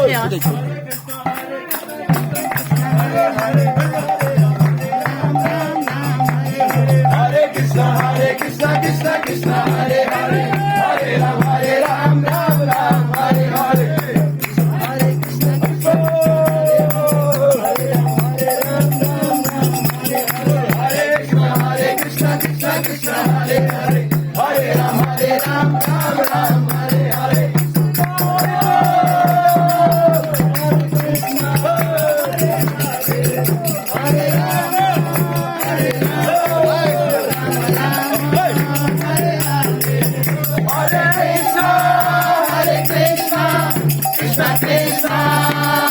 या. Hare Krishna, Krishna Krishna, Hare Hare, Hare Ram, Ram Ram, Hare Hare. Hare Krishna, Krishna Krishna Krishna, Hare Hare, Hare Ram, Ram Ram, Hare Hare. Hare Krishna, Krishna Krishna,